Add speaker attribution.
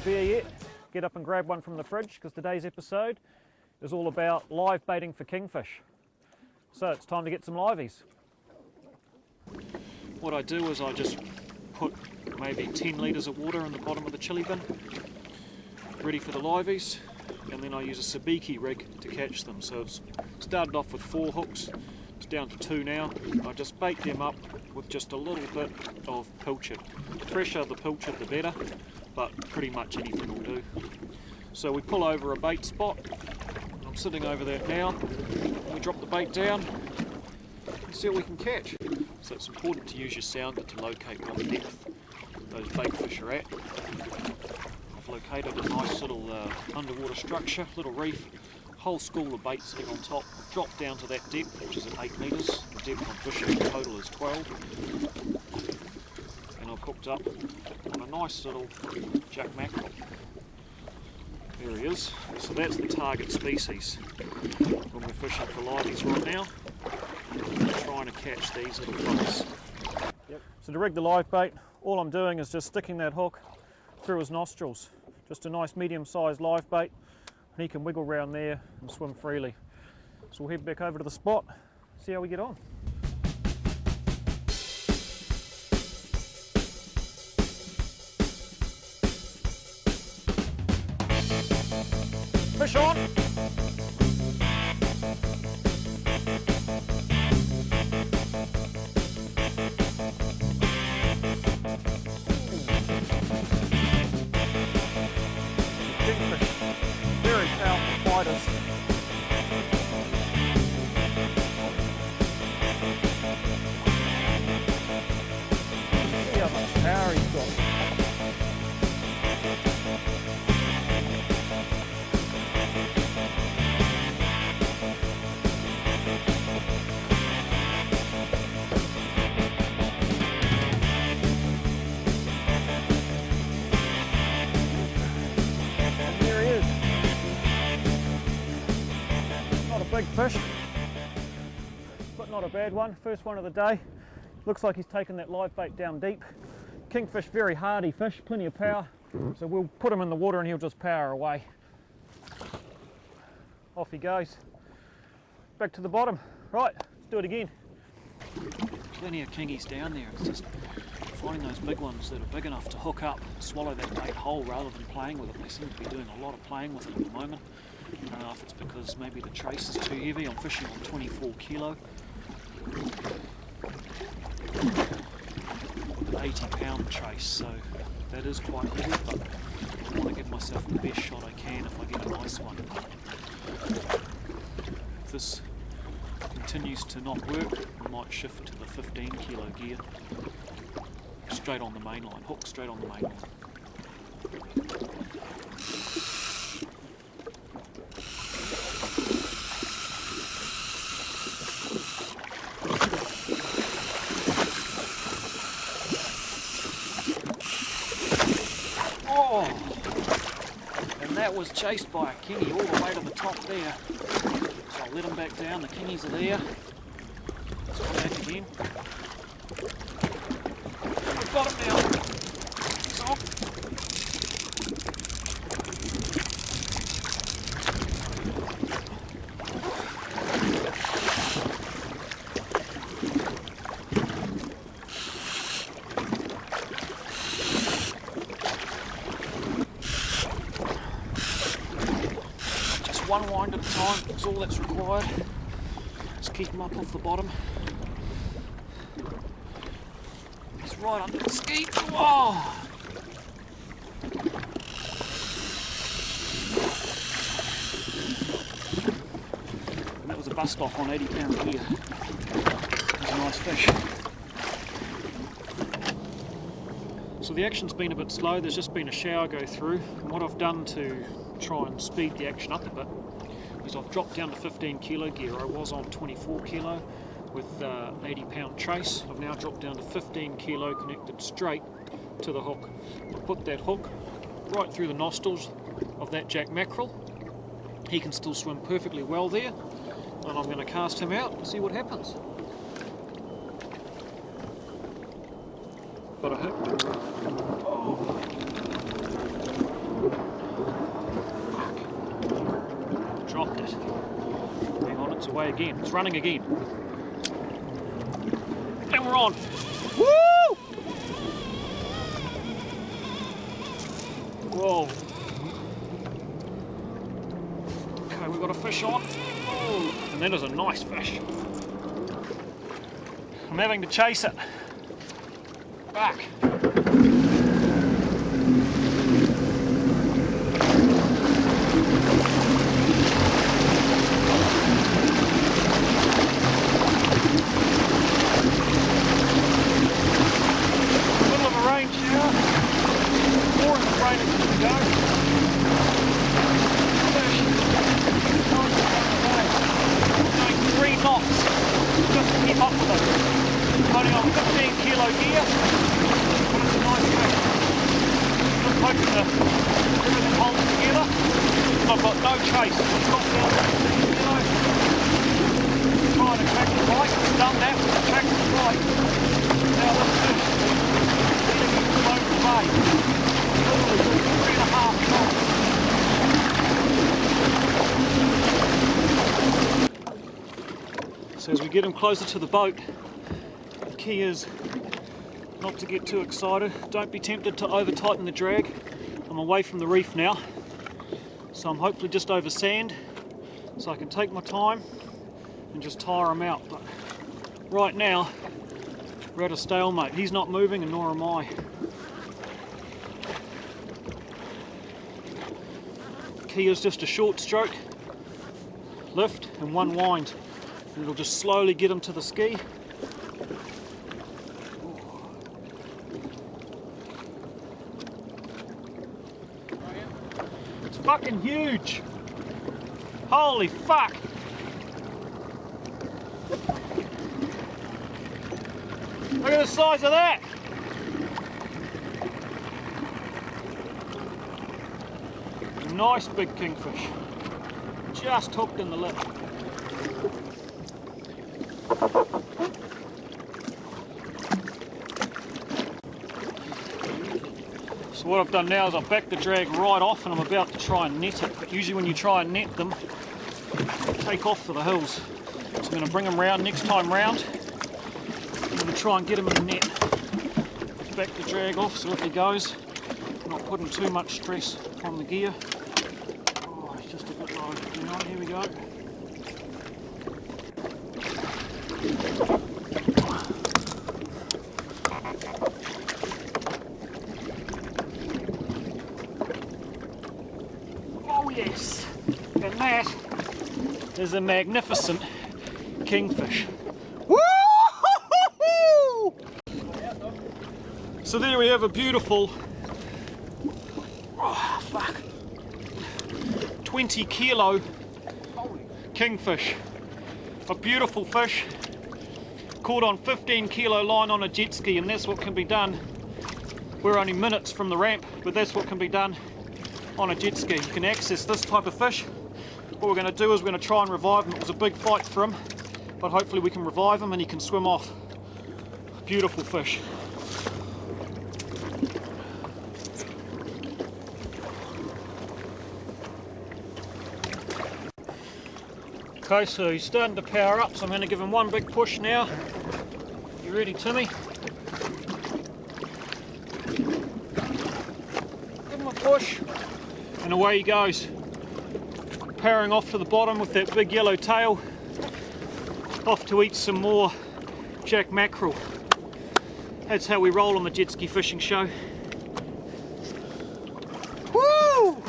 Speaker 1: beer yet, get up and grab one from the fridge, because today's episode is all about live baiting for kingfish. So it's time to get some livies. What I do is I just put maybe 10 litres of water in the bottom of the chili bin, ready for the livies, and then I use a sabiki rig to catch them. So it's started off with 4 hooks, it's down to 2 now. I just bait them up with just a little bit of pilchard. The fresher the pilchard the better, but pretty much anything will do. So we pull over a bait spot, I'm sitting over that now, we drop the bait down and see what we can catch. So it's important to use your sounder to locate what depth those bait fish are at. I've located a nice little underwater structure, little reef, whole school of bait sitting on top. I've dropped down to that depth, which is at 8 metres. The depth I'm fishing in total is 12. And I've hooked up on a nice little jack mackerel. There he is. So that's the target species when we're fishing for livies right now. Trying to catch these little fellas. So to rig the live bait, all I'm doing is just sticking that hook through his nostrils. Just a nice medium-sized live bait, and he can wiggle around there and swim freely. So we'll head back over to the spot, see how we get on. Fish on! Kingfish, very powerful fighters. See how much power he's got. Big fish, but not a bad one. First one of the day. Looks like he's taken that live bait down deep. Kingfish, very hardy fish, plenty of power. So we'll put him in the water and he'll just power away. Off he goes. Back to the bottom. Right, let's do it again. Plenty of kingies down there. It's just finding those big ones that are big enough to hook up, swallow that bait whole rather than playing with it. They seem to be doing a lot of playing with it at the moment. I don't know if it's because maybe the trace is too heavy. I'm fishing on 24 kilo. An 80-pound trace, so that is quite heavy, but I want to give myself the best shot I can if I get a nice one. If this continues to not work, I might shift to the 15 kilo gear. Straight on the main line, hook straight on the main line. Oh, and that was chased by a kingy all the way to the top there. So I'll let him back down, the kingies are there. Let's come back again. We've got him now. He's off. One wind at a time is all that's required. Just keep him up off the bottom. He's right under the ski. Oh! And that was a bust off on 80-pound gear. That's a nice fish. So the action's been a bit slow, there's just been a shower go through. And what I've done to try and speed the action up a bit is I've dropped down to 15 kilo gear. I was on 24 kilo with 80-pound trace. I've now dropped down to 15 kilo connected straight to the hook. I put that hook right through the nostrils of that jack mackerel. He can still swim perfectly well there, and I'm going to cast him out and see what happens. Got a hook. Oh. Right. Hang on, it's away again. It's running again. And we're on. Woo! Whoa. Okay, we've got a fish on. Oh, and that is a nice fish. I'm having to chase it. Back. Only on 15 kilo gear, but it's a nice fish. Just hoping that everything holds together. I've got no chase. I've got down 15 kilos. Trying to track the bite. Done that with the track the bite. Now this fish is leading me to Open Bay. Literally 3.5 knots. So as we get him closer to the boat, the key is not to get too excited. Don't be tempted to over tighten the drag. I'm away from the reef now, so I'm hopefully just over sand, so I can take my time and just tire him out. But right now we're at a stalemate. He's not moving and nor am I. The key is just a short stroke, lift and one wind. It'll just slowly get him to the ski. It's fucking huge! Holy fuck! Look at the size of that! Nice big kingfish. Just hooked in the lip. So what I've done now is I've backed the drag right off and I'm about to try and net it. Usually when you try and net them, they take off for the hills. So I'm going to bring them round next time round. I'm going to try and get him in the net. Back the drag off so if he goes, I'm not putting too much stress on the gear. Oh, it's just a bit low. Hang on, here we go. Oh yes, and that is a magnificent kingfish. Woo-hoo-hoo-hoo! So there we have a beautiful 20 kilo kingfish. A beautiful fish caught on 15 kilo line on a jet ski, and that's what can be done. We're only minutes from the ramp, but that's what can be done on a jet ski. You can access this type of fish. What we're going to do is we're going to try and revive him. It was a big fight for him, but hopefully we can revive him and he can swim off. Beautiful fish. Okay, so he's starting to power up, so I'm going to give him one big push now. You ready, Timmy? Give him a push, and away he goes. Powering off to the bottom with that big yellow tail, off to eat some more jack mackerel. That's how we roll on the jet ski fishing show. Woo!